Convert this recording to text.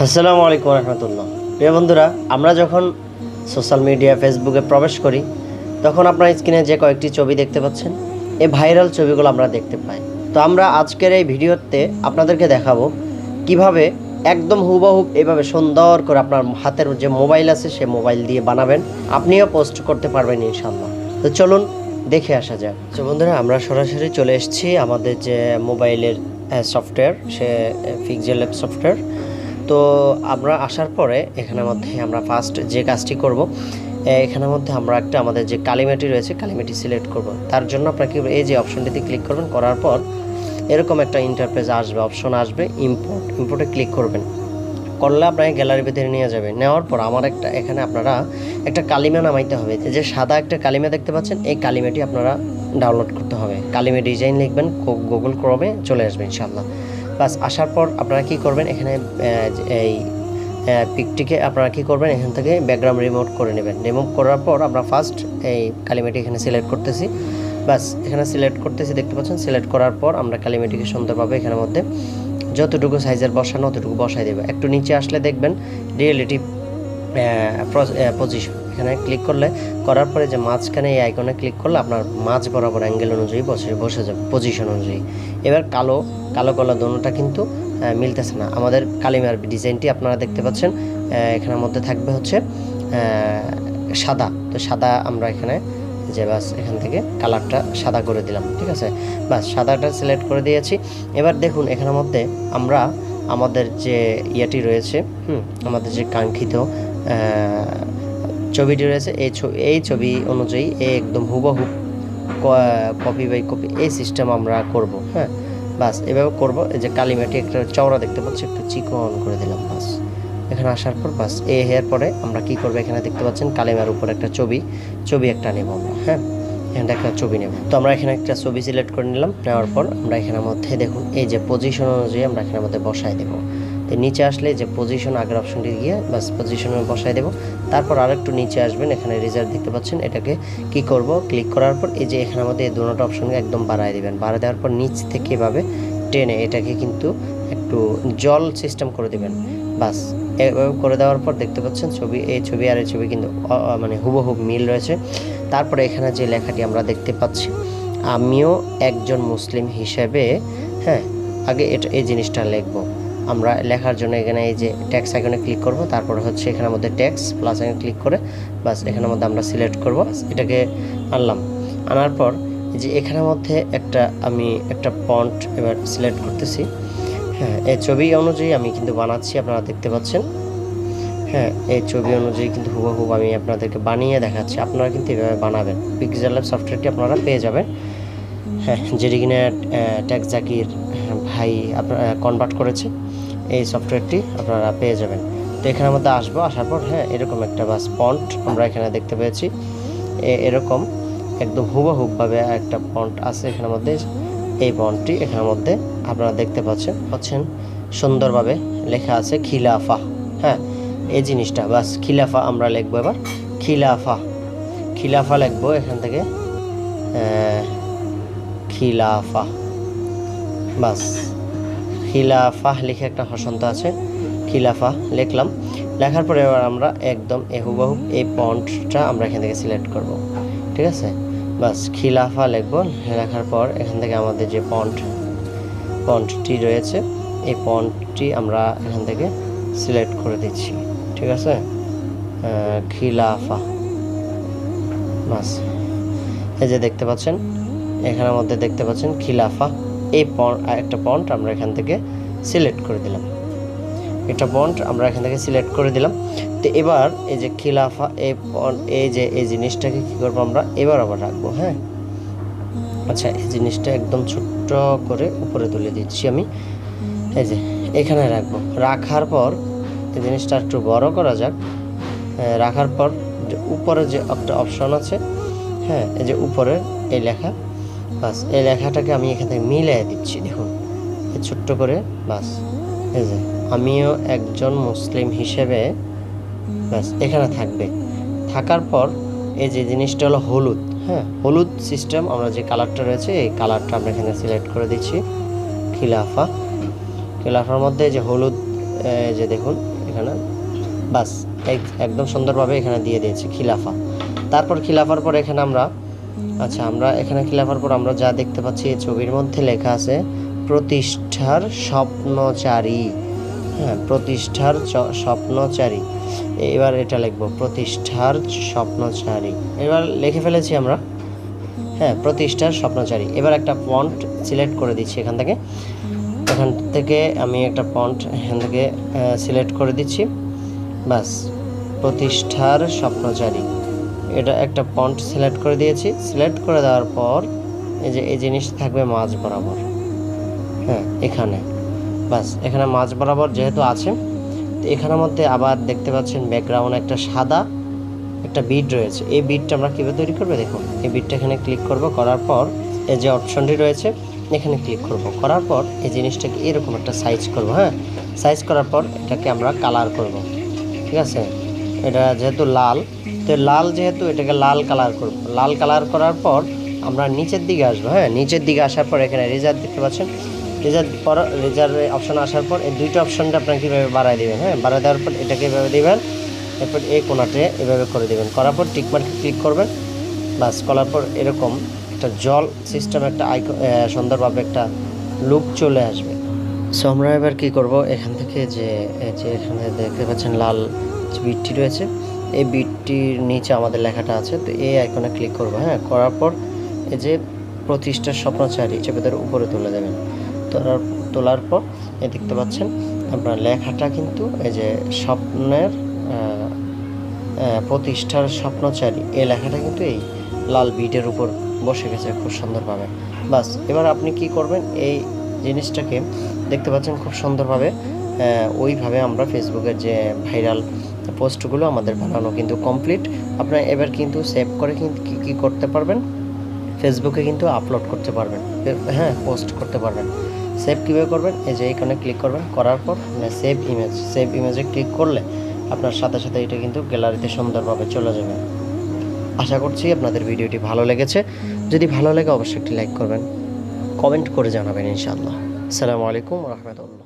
আসসালামু আলাইকুম রহমতুল্লাহ। প্রিয় বন্ধুরা, আমরা যখন সোশ্যাল মিডিয়া ফেসবুকে প্রবেশ করি তখন আপনার স্ক্রিনে যে কয়েকটি ছবি দেখতে পাচ্ছেন, এই ভাইরাল ছবিগুলো আমরা দেখতে পাই। তো আমরা আজকের এই ভিডিওতে আপনাদেরকে দেখাবো কিভাবে একদম হুবহুব এভাবে সুন্দর করে আপনার হাতের যে মোবাইল আছে সে মোবাইল দিয়ে বানাবেন, আপনিও পোস্ট করতে পারবেন ইনশাল্লাহ। তো চলুন দেখে আসা যাক। তো বন্ধুরা, আমরা সরাসরি চলে এসেছি আমাদের যে মোবাইলের সফটওয়্যার, সে পিক্সেল ল্যাব সফটওয়্যার। তো আমরা আসার পরে এখানের মধ্যে আমরা ফার্স্ট যে কাজটি করব, এখানের মধ্যে আমরা একটা আমাদের যে কালিমাটি রয়েছে কালিমাটি সিলেক্ট করব। তার জন্য আপনাকে এই যে অপশনটিতে ক্লিক করবেন, করার পর এরকম একটা ইন্টারফেস আসবে, অপশন আসবে, ইম্পোর্টে ক্লিক করবেন। করলে আপনাকে গ্যালারি ভিতরে নিয়ে যাবে। নেওয়ার পর আমার এখানে আপনারা একটা কালিমা নামাইতে হবে। যে সাদা একটা কালিমা দেখতে পাচ্ছেন, এই কালিমাটি আপনারা ডাউনলোড করতে হবে। কালিমা ডিজাইন লিখবেন, গুগল ক্রোমে চলে আসবে ইনশাআল্লাহ। বাস আসার পর আপনারা কি করবেন, এখানে এই পিকটিকে আপনারা কি করবেন, এখান থেকে ব্যাকগ্রাউন্ড রিমুভ করে নেবেন। রিমুভ করার পর আমরা ফার্স্ট এই কালিমাটি এখানে সিলেক্ট করতেছি। বাস এখানে সিলেক্ট করতেছি, দেখতে পাচ্ছেন। সিলেক্ট করার পর আমরা কালিমাটিকে সুন্দরভাবে এখানের মধ্যে যতটুকু সাইজের বসানো অতটুকু বসাই দেবে। একটু নিচে আসলে দেখবেন রিয়েলিটি পজিশন, এখানে ক্লিক করলে, করার পরে যে মাঝখানে এই আইকনে ক্লিক করলে আপনার মাঝ বরাবর অ্যাঙ্গেল অনুযায়ী বসে যাবে, পজিশন অনুযায়ী। এবার কালো কালো দোনোটা কিন্তু মিলতেছে না। আমাদের কালিমার ডিজাইনটি আপনারা দেখতে পাচ্ছেন, এখানের মধ্যে থাকবে হচ্ছে সাদা। তো সাদা আমরা এখানে যে বাস এখান থেকে কালারটা সাদা করে দিলাম, ঠিক আছে। বাস সাদাটা সিলেক্ট করে দিয়েছি। এবার দেখুন এখানের মধ্যে আমরা আমাদের যে ইয়েটি রয়েছে, আমাদের যে কাঙ্ক্ষিত ছবিটি রয়েছে, এই ছবি অনুযায়ী একদম হুবহু কপি বাই কপি এই সিস্টেম আমরা করব। হ্যাঁ, বাস এভাবে করব। এই যে কালিমাটি একটা চওড়া দেখতে পাচ্ছি, একটু চিকন করে দিলাম। বাস এখানে আসার পর বাস এর পরে আমরা কি করব, এখানে দেখতে পাচ্ছেন কালিমার উপর একটা ছবি একটা নেব আমরা। হ্যাঁ, এখানে একটা ছবি নেব। তো আমরা এখানে একটা ছবি সিলেক্ট করে নিলাম। নেওয়ার পর আমরা এখানের মধ্যে দেখুন এই যে পজিশন অনুযায়ী আমরা এখানের মধ্যে বসাই দেবো। তো নিচে আসলে যে পজিশন, আগের অপশনটি গিয়ে বাস পজিশনে বসাই দেবো। তারপর আরেকটু নিচে আসবেন, এখানে রেজাল্ট দেখতে পাচ্ছেন। এটাকে কি করব, ক্লিক করার পর এই যে এখানের মধ্যে এই দুটো অপশনকে একদম বাড়ায় দেবেন। বাড়ায় দেওয়ার পর নিচ থেকে এভাবে টেনে এটাকে কিন্তু একটু জল সিস্টেম করে দেবেন। বাস এভাবে করে দেওয়ার পর দেখতে পাচ্ছেন এই ছবি আর এই ছবি কিন্তু মানে হুবহুব মিল রয়েছে। তারপরে এখানে যে লেখাটি আমরা দেখতে পাচ্ছি, আমিও একজন মুসলিম হিসেবে, হ্যাঁ, আগে এই জিনিসটা লিখবো। আমরা লেখার জন্য এখানে এই যে ট্যাক্স আইকনে ক্লিক করব। তারপর হচ্ছে এখানের মধ্যে ট্যাক্স প্লাস আইকনে ক্লিক করে বাস এখানের মধ্যে আমরা সিলেক্ট করব। এটাকে আনার পর যে এখানের মধ্যে আমি একটা ফন্ট এবার সিলেক্ট করতেছি। হ্যাঁ, এই ছবি অনুযায়ী আমি কিন্তু বানাচ্ছি, আপনারা দেখতে পাচ্ছেন। হ্যাঁ, এই ছবি অনুযায়ী কিন্তু হুবহুব আমি আপনাদেরকে বানিয়ে দেখাচ্ছি। আপনারা কিন্তু এভাবে বানাবেন। পিক্সেল ল্যাব সফটওয়্যারটি আপনারা পেয়ে যাবেন। হ্যাঁ, যেটি কিনা ট্যাক্স জাকির ভাই আপনারা কনভার্ট করেছে, এই সফটওয়্যারটি আপনারা পেয়ে যাবেন। তো এখানের মধ্যে আসার পর হ্যাঁ, এরকম একটা বাস ফন্ট আমরা এখানে দেখতে পেয়েছি। এরকম একদম হুবহুবভাবে একটা ফন্ট আছে এখানের মধ্যে। এই ফন্টটি এখানের মধ্যে আপনারা দেখতে পাচ্ছেন সুন্দরভাবে লেখা আছে খিলাফা। হ্যাঁ, এই জিনিসটা বাস খিলাফা আমরা লিখবো। এবার খিলাফা লিখবো এখান থেকে, খিলাফা। বাস খিলাফা লিখে একটা হসন্ত আছে, খিলাফা লিখলাম। লেখার পরে এবার আমরা একদম হুবহুব এই ফন্টটা আমরা এখান থেকে সিলেক্ট করব, ঠিক আছে। বাস খিলাফা লিখবো। লেখার পর এখান থেকে আমাদের যে ফন্টটি রয়েছে, এই ফন্টটি আমরা এখান থেকে সিলেক্ট করে দিচ্ছি, ঠিক আছে। খিলাফা। বাস এই যে দেখতে পাচ্ছেন, এখানের মধ্যে দেখতে পাচ্ছেন খিলাফা। এই একটা ফন্ট আমরা এখান থেকে সিলেক্ট করে দিলাম। তো এবার এই যে খিলাফা এই জিনিসটাকে কি করবো, আমরা এবার আবার রাখবো। হ্যাঁ, আচ্ছা, এই জিনিসটা একদম ছোট্ট করে উপরে তুলে দিচ্ছি আমি। এই যে এখানে রাখবো। রাখার পর এই জিনিসটা একটু বড় করা যাক। রাখার পর যে উপরে যে একটা অপশন আছে, হ্যাঁ, এই যে উপরে এই লেখা, বাস এই লেখাটাকে আমি এখান থেকে মিলিয়ে দিচ্ছি। দেখুন ছোট্ট করে, বাস এই যে আমিও একজন মুসলিম হিসেবে, বাস এখানে থাকবে। থাকার পর এই যে জিনিসটা হলো হলুদ। হ্যাঁ, হলুদ সিস্টেম, আমরা যে কালারটা রয়েছে এই কালারটা আমরা এখানে সিলেক্ট করে দিচ্ছি। খিলাফার মধ্যে যে হলুদ যে দেখুন এখানে বাস একদম সুন্দরভাবে এখানে দিয়ে দিয়েছি খিলাফা। তারপর খিলাফার পর এখানে আমরা আমরা এখানে খিলাফার পর আমরা যা দেখতে পাচ্ছি এই ছবির মধ্যে লেখা আছে প্রতিষ্ঠার স্বপ্নচারী। হ্যাঁ, প্রতিষ্ঠার স্বপ্নচারী। এবার এটা লিখবো প্রতিষ্ঠার স্বপ্নচারী। এবার লিখে ফেলেছি আমরা। হ্যাঁ, প্রতিষ্ঠার স্বপ্নচারী। এবার একটা ফন্ট সিলেক্ট করে দিচ্ছি এখান থেকে আমি একটা ফন্ট এখান থেকে সিলেক্ট করে দিচ্ছি। বাস, প্রতিষ্ঠার স্বপ্নচারী, এটা একটা ফন্ট সিলেক্ট করে দিয়েছি। সিলেক্ট করে দেওয়ার পর এই জিনিস থাকবে মাঝ বরাবর। হ্যাঁ, এখানে বাস, এখানে মাঝ বরাবর যেহেতু আছে, এখানের মধ্যে আবার দেখতে পাচ্ছেন ব্যাকগ্রাউন্ড একটা সাদা একটা বিট রয়েছে। এই বিটটা আমরা কীভাবে তৈরি করবো দেখুন। এই বিটটা এখানে ক্লিক করব, করার পর এই যে অপশনটি রয়েছে এখানে ক্লিক করব, করার পর এই জিনিসটাকে এরকম একটা সাইজ করব। হ্যাঁ, সাইজ করার পর এটাকে আমরা কালার করব। ঠিক আছে, এটা যেহেতু লাল, তো লাল যেহেতু এটাকে লাল কালার করব। লাল কালার করার পর আমরা নিচের দিকে আসবো। হ্যাঁ, নিচের দিকে আসার পর এখানে রেজার দেখতে পাচ্ছেন। রেজার অপশন আসার পর এই দুইটা অপশনটা আপনারা কীভাবে বাড়ায় দেবেন। হ্যাঁ, বাড়ায় দেওয়ার পর এটাকে এভাবে দেবেন, এরপর এই কোণাতে এভাবে করে দেবেন। করার পর টিকমার্কে ক্লিক করবেন। বাস, করার পর এরকম একটা জল সিস্টেম একটা সুন্দরভাবে একটা লুক চলে আসবে। সো আমরা এবার কি করব, এখান থেকে যে এখানে দেখতে পাচ্ছেন লাল যে বিটটি রয়েছে, এই বিটটির নিচে আমাদের লেখাটা আছে, তো এই আইকনে ক্লিক করব। হ্যাঁ, করার পর এই যে প্রতিষ্ঠার স্বপ্নচারী চেপে উপরে তুলে দেবেন। তোলার পর দেখতে পাচ্ছেন আপনার লেখাটা কিন্তু এই যে স্বপ্নের প্রতিষ্ঠার স্বপ্নচারী, এই লেখাটা কিন্তু এই লাল বিটের উপর বসে গেছে খুব সুন্দরভাবে। বাস, এবার আপনি কি করবেন, এই জিনিসটাকে দেখতে পাচ্ছেন খুব সুন্দরভাবে ওইভাবে আমরা ফেসবুকের যে ভাইরাল পোস্টগুলো আমাদের বানানো কিন্তু কমপ্লিট। আপনারা এবার কিন্তু সেভ করে কিন্তু কী করতে পারবেন, ফেসবুকে কিন্তু আপলোড করতে পারবেন। হ্যাঁ, পোস্ট করতে পারবেন। সেভ কীভাবে করবেন, এই যে এখানে ক্লিক করবেন, করার পর সেভ ইমেজে ক্লিক করলে আপনার সাথে সাথে এটা কিন্তু গ্যালারিতে সুন্দরভাবে চলে যাবে। আশা করছি আপনাদের ভিডিওটি ভালো লেগেছে। যদি ভালো লাগে অবশ্যই একটি লাইক করবেন, কমেন্ট করে জানাবেন ইনশাআল্লাহ। আসসালামু আলাইকুম ওয়া রাহমাতুল্লাহ।